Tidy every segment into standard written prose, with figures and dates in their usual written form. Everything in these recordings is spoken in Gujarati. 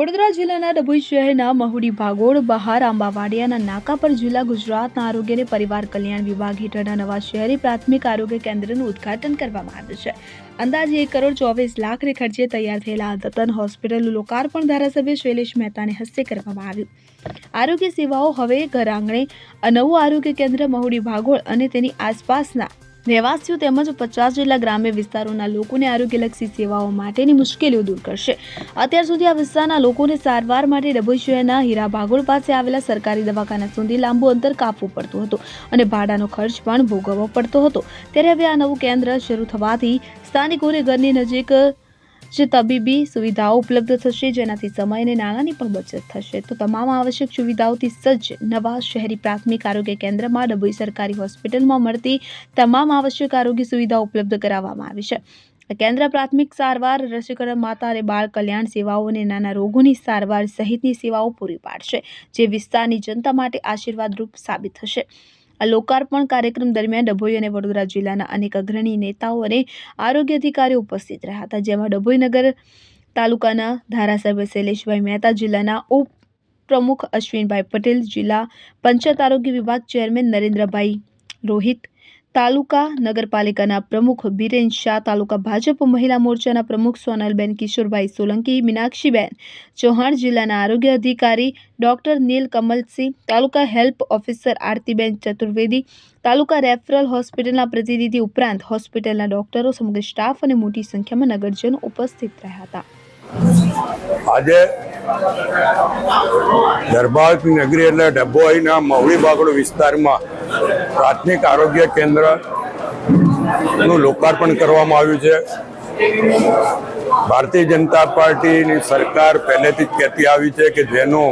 વડોદરા જિલ્લાના ડભોઈ શહેરના મહુડી ભાગોળ બહાર આંબાવાડિયાના નાકા પર જિલ્લા ગુજરાતના આરોગ્ય અને પરિવાર કલ્યાણ વિભાગ હેઠળના નવા શહેરી પ્રાથમિક આરોગ્ય કેન્દ્રનું ઉદ્ઘાટન કરવામાં આવ્યું છે. અંદાજે 1,24,00,000 ખર્ચે તૈયાર થયેલા અદ્યતન હોસ્પિટલનું લોકાર્પણ ધારાસભ્ય શૈલેષ મહેતાને હસ્તે કરવામાં આવ્યું. આરોગ્ય સેવાઓ હવે ઘર આંગણે નવું આરોગ્ય કેન્દ્ર મહુડી ભાગોળ અને તેની આસપાસના રહેવાસીઓ તેમજ 50 જેટલા ગ્રામ્ય વિસ્તારોના લોકોને આરોગ્યલક્ષી સેવાઓ માટેની મુશ્કેલીઓ દૂર કરશે. અત્યાર સુધી આ વિસ્તારના લોકોને સારવાર માટે ડભોઈ શહેરના હીરા ભાગોળ પાસે આવેલા સરકારી દવાખાના સુધી લાંબુ અંતર કાપવું પડતું હતું અને ભાડાનો ખર્ચ પણ ભોગવવો પડતો હતો. ત્યારે હવે આ નવું કેન્દ્ર શરૂ થવાથી સ્થાનિકોને ઘરની નજીક જે તબીબી સુવિધાઓ ઉપલબ્ધ થશે, જેનાથી સમય અને નાણાંની પણ બચત થશે. તો તમામ આવશ્યક સુવિધાઓથી સજ્જ નવા શહેરી પ્રાથમિક આરોગ્ય કેન્દ્રમાં ડભોઈ સરકારી હોસ્પિટલમાં મળતી તમામ આવશ્યક આરોગ્ય સુવિધાઓ ઉપલબ્ધ કરાવવામાં આવી છે. આ કેન્દ્ર પ્રાથમિક સારવાર, રસીકરણ, માતા અને બાળ કલ્યાણ સેવાઓ અને નાના રોગોની સારવાર સહિતની સેવાઓ પૂરી પાડશે, જે વિસ્તારની જનતા માટે આશીર્વાદરૂપ સાબિત થશે. આ લોકાર્પણ કાર્યક્રમ દરમિયાન ડભોઈ અને વડોદરા જિલ્લાના અનેક અગ્રણી નેતાઓ અને આરોગ્ય અધિકારીઓ ઉપસ્થિત રહ્યા હતા, જેમાં ડભોઈ નગર તાલુકાના ધારાસભ્ય શૈલેષભાઈ મહેતા, જિલ્લાના ઉપપ્રમુખ અશ્વિનભાઈ પટેલ, જિલ્લા પંચાયત આરોગ્ય વિભાગ ચેરમેન નરેન્દ્રભાઈ રોહિત, તાલુકા નગરપાલિકાના પ્રમુખ બિરેન શાહ, તાલુકા ભાજપ મહિલા મોરચાના પ્રમુખ સોનલબેન કિશોરભાઈ સોલંકી, મીનાક્ષીબેન ચૌહાણ, જિલ્લાના આરોગ્ય અધિકારી ડોક્ટર નીલ કમલસિંહ, તાલુકા હેલ્પ ઓફિસર આરતીબેન ચતુર્વેદી, તાલુકા રેફરલ હોસ્પિટલના પ્રતિનિધિ ઉપરાંત હોસ્પિટલના ડોક્ટરો, સમગ્ર સ્ટાફ અને મોટી સંખ્યામાં નગરજનો ઉપસ્થિત રહ્યા હતા. આજે દરબારની નગરી એટલે ડભોઈના મહુડી ભાગોળ વિસ્તારમાં પ્રાથમિક આરોગ્ય કેન્દ્રનું લોકાર્પણ કરવામાં આવ્યું છે. ભારતીય જનતા પાર્ટીની સરકાર પહેલેથી જ કહેતી આવી છે કે જેનું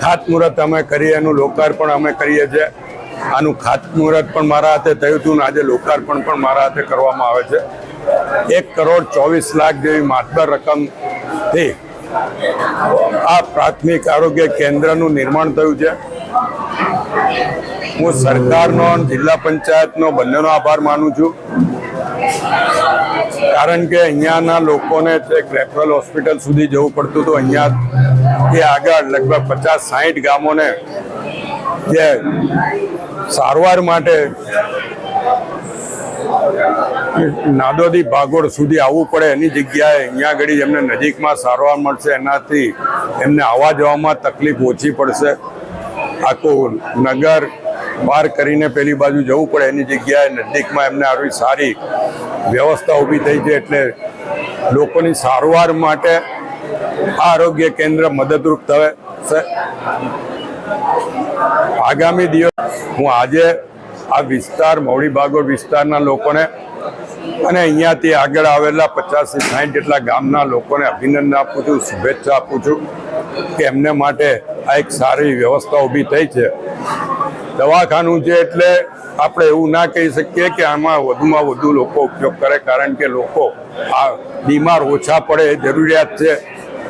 ખાતમુહૂર્ત અમે કરીએ એનું લોકાર્પણ અમે કરીએ છીએ. આનું ખાતમુહૂર્ત પણ મારા હાથે થયું હતું અને આજે લોકાર્પણ પણ મારા હાથે કરવામાં આવે છે. 1,24,00,000 જેવી માતબર રકમથી આ પ્રાથમિક આરોગ્ય કેન્દ્રનું નિર્માણ થયું છે. હું સરકારનો, જિલ્લા પંચાયતનો બંનેનો આભાર માનું છું, કારણ કે અહીંયાના લોકોને રેફરલ હોસ્પિટલ સુધી જવું પડતું હતું. અહીંયાથી આગળ લગભગ 50-60 ગામોને જે સારવાર માટે નાદોદી ભાગોળ સુધી આવવું પડે એની જગ્યાએ અહીંયા આગળ એમને નજીકમાં સારવાર મળશે. એનાથી એમને આવવા જવામાં તકલીફ ઓછી પડશે. આખું નગર પાર કરીને પેલી બાજુ જવું પડે એની જગ્યાએ નજીકમાં એમને આવી સારી વ્યવસ્થા ઊભી થઈ છે. એટલે લોકોની સારવાર માટે આરોગ્ય કેન્દ્ર મદદરૂપ થશે. આગામી દિવસ હું આજે આ વિસ્તાર મહુડી ભાગોળ વિસ્તારના લોકોને અને અહીંયાથી આગળ આવેલા 50-60 જેટલા ગામના લોકોને અભિનંદન આપું છું, શુભેચ્છા આપું છું કે એમને માટે આ એક સારી વ્યવસ્થા ઊભી થઈ છે. દવાખાનું છે એટલે આપણે એવું ના કહી શકીએ કે આમાં વધુમાં વધુ લોકો ઉપયોગ કરે, કારણ કે લોકો આ બીમાર ઓછા પડે એ જરૂરિયાત છે.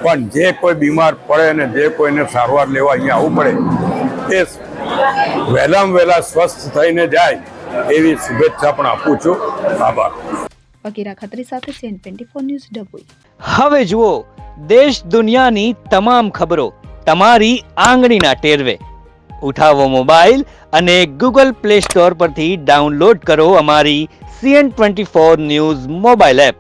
પણ જે કોઈ બીમાર પડે અને જે કોઈને સારવાર લેવા અહીંયા આવવું પડે એ વહેલામાં વહેલા સ્વસ્થ થઈને જાય એવી શુભેચ્છા પણ આપું છું. આભાર. વકીરા ખત્રી સાથે CN24 ન્યૂઝ ડભોઈ. હવે જુઓ દેશ દુનિયાની તમામ ખબરો તમારી આંગળીના ટેરવે. ઉઠાવો મોબાઈલ અને Google Play Store પરથી ડાઉનલોડ કરો અમારી CN24 ન્યૂઝ મોબાઈલ એપ.